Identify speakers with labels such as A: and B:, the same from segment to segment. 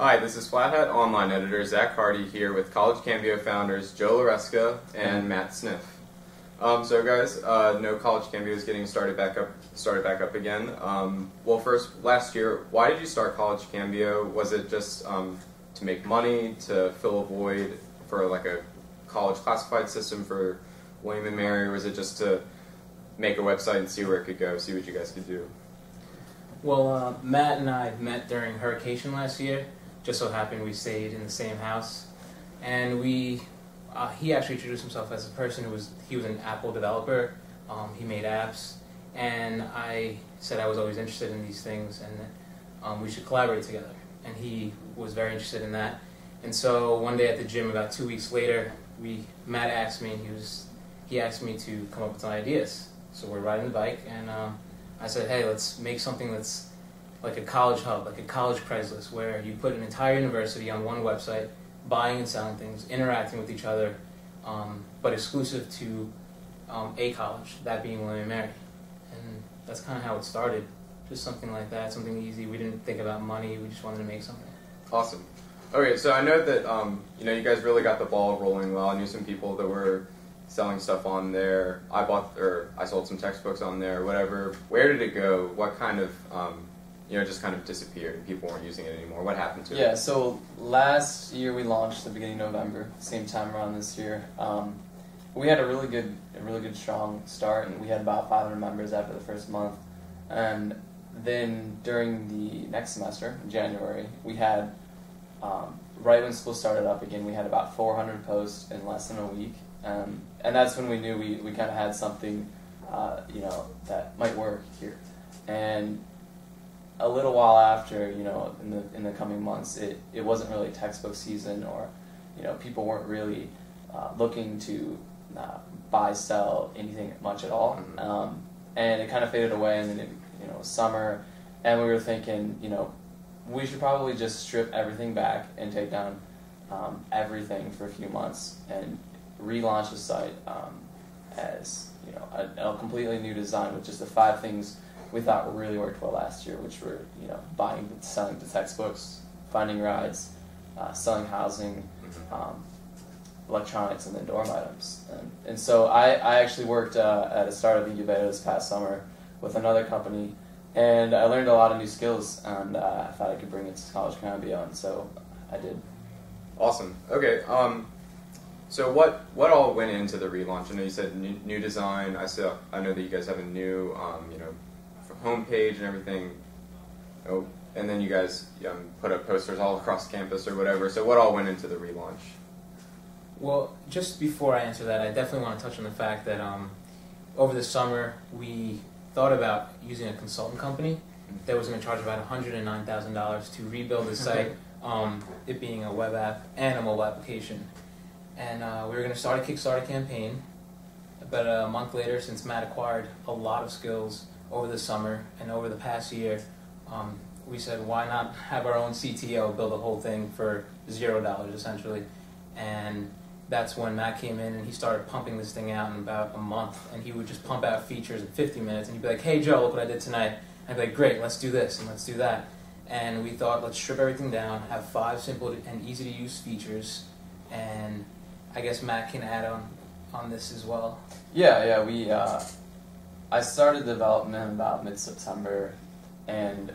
A: Hi, this is Flat Hat Online Editor Zach Hardy here with College Cambio founders Joe Laresca and Matt Sniff. So guys, no College Cambio is getting started back up again. Well, first, last year, why did you start College Cambio? Was it just to make money, to fill a void for like a college classified system for William and Mary, or was it just to make a website and see where it could go, see what you guys could do?
B: Well, Matt and I met during Hurricane last year. Just so happened we stayed in the same house, and he actually introduced himself as a person he was an Apple developer. He made apps, and I said I was always interested in these things, and we should collaborate together. And he was very interested in that. And so one day at the gym, about 2 weeks later, Matt asked me, he asked me to come up with some ideas. So we're riding the bike, and I said, hey, let's make something that's like a college hub, like a college Craigslist, where you put an entire university on one website, buying and selling things, interacting with each other, but exclusive to a college, that being William and Mary. And that's kind of how it started, just something like that, something easy. We didn't think about money, we just wanted to make something.
A: Awesome. Okay, so I know that you guys really got the ball rolling well. I knew some people that were selling stuff on there. I sold some textbooks on there, whatever. Where did it go? What kind of just kind of disappeared and people weren't using it anymore? What happened to it?
C: Yeah, so last year we launched the beginning of November, same time around this year. We had a really good strong start, and we had about 500 members after the first month. And then during the next semester, in January, we had, right when school started up again, we had about 400 posts in less than a week. And that's when we knew we kind of had something, that might work here. And a little while after, in the coming months, it wasn't really textbook season, or, people weren't really looking to buy, sell anything much at all.
A: Mm-hmm.
C: And it kind of faded away, and then it was summer, and we were thinking, we should probably just strip everything back and take down everything for a few months and relaunch the site as a completely new design with just the 5 things we thought really worked well last year, which were buying and selling the textbooks, finding rides, selling housing, electronics, and then dorm items. And so I actually worked at a startup incubator this past summer with another company, and I learned a lot of new skills, and I thought I could bring it to College Cambio, and so I did.
A: Awesome. Okay. So what all went into the relaunch? I know you said new design. I know that you guys have a new homepage and everything. Oh, and then you guys put up posters all across campus or whatever. So what all went into the relaunch?
B: Well, just before I answer that, I definitely want to touch on the fact that over the summer we thought about using a consultant company that was going to charge about $109,000 to rebuild the site, it being a web app and a mobile application. And we were going to start a Kickstarter campaign, but a month later, since Matt acquired a lot of skills over the summer and over the past year, we said, why not have our own CTO build the whole thing for $0 essentially. And that's when Matt came in and he started pumping this thing out in about a month, and he would just pump out features in 50 minutes, and he'd be like, hey Joe, look what I did tonight. I'd be like, great, let's do this and let's do that. And we thought, let's strip everything down, have 5 simple and easy to use features, and I guess Matt can add on this as well.
C: Yeah, I started development about mid-September, and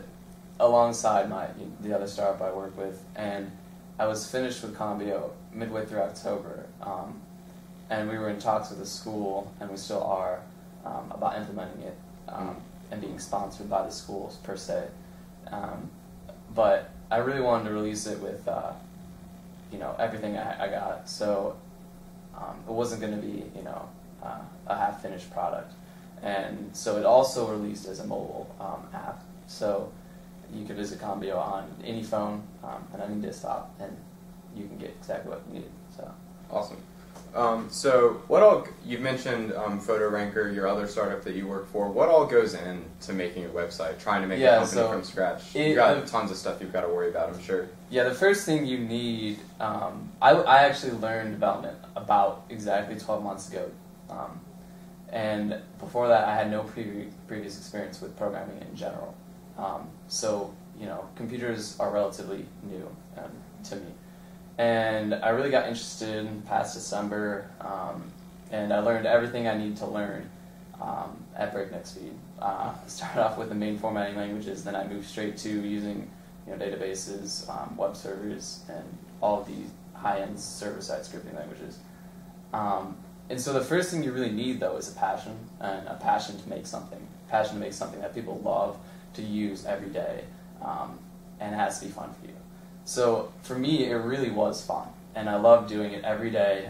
C: alongside the other startup I work with, and I was finished with Cambio midway through October, and we were in talks with the school, and we still are, about implementing it and being sponsored by the schools per se. But I really wanted to release it with everything I got, so it wasn't going to be a half-finished product. And so it also released as a mobile app, so you could visit Cambio on any phone and any desktop, and you can get exactly what you need. So
A: awesome. So what all, you've mentioned Photo Ranker, your other startup that you work for. What all goes into making a website, trying to make a company from scratch? You've got tons of stuff you've got to worry about, I'm sure.
C: Yeah, the first thing you need, I actually learned development about exactly 12 months ago. And before that, I had no previous experience with programming in general. So computers are relatively new to me. And I really got interested in past December, and I learned everything I needed to learn at breakneck speed. I started off with the main formatting languages, then I moved straight to using databases, web servers, and all of these high-end server-side scripting languages. And so the first thing you really need, though, is a passion, and a passion to make something. Passion to make something that people love to use every day, and it has to be fun for you. So for me, it really was fun, and I loved doing it every day.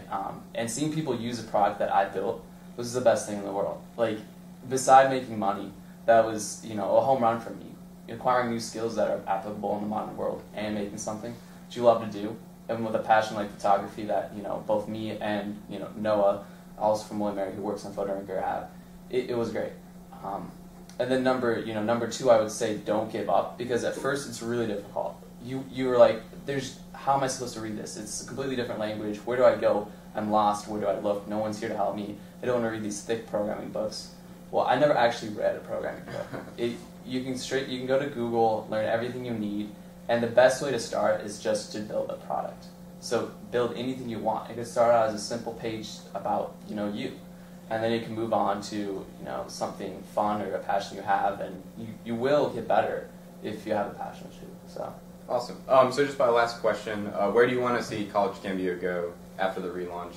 C: And seeing people use a product that I built was the best thing in the world. Like, beside making money, that was a home run for me. Acquiring new skills that are applicable in the modern world and making something that you love to do, and with a passion like photography that both me and Noah, also from William & Mary, who works on Photomaker, have. It was great. And then number two, I would say don't give up, because at first it's really difficult. You were like, how am I supposed to read this? It's a completely different language. Where do I go? I'm lost. Where do I look? No one's here to help me. I don't want to read these thick programming books. Well, I never actually read a programming book. You can go to Google, learn everything you need, and the best way to start is just to build a product. So build anything you want. It could start out as a simple page about you, and then you can move on to something fun or a passion you have, and you will get better if you have a passion too. So
A: awesome. So just my last question: where do you want to see College Cambio go after the relaunch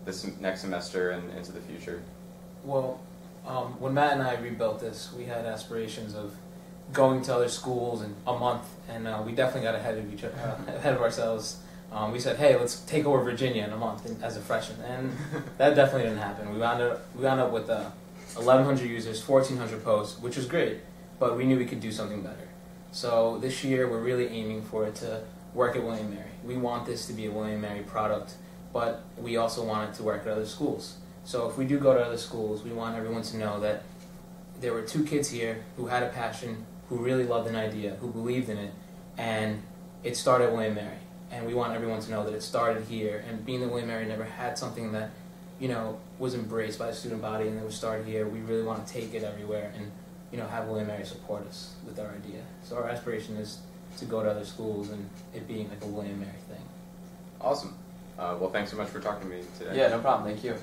A: this next semester and into the future?
B: Well, when Matt and I rebuilt this, we had aspirations of going to other schools in a month, and we definitely got ahead of ourselves. We said, hey, let's take over Virginia in a month as a freshman, and that definitely didn't happen. We wound up with 1,100 users, 1,400 posts, which was great, but we knew we could do something better. So this year, we're really aiming for it to work at William & Mary. We want this to be a William & Mary product, but we also want it to work at other schools. So if we do go to other schools, we want everyone to know that there were 2 kids here who had a passion, who really loved an idea, who believed in it, and it started at William & Mary. And we want everyone to know that it started here, and being that William & Mary never had something that, was embraced by the student body and that was started here, we really want to take it everywhere and, have William & Mary support us with our idea. So our aspiration is to go to other schools and it being like a William & Mary thing.
A: Awesome. Well, thanks so much for talking to me today.
C: Yeah, no problem. Thank you.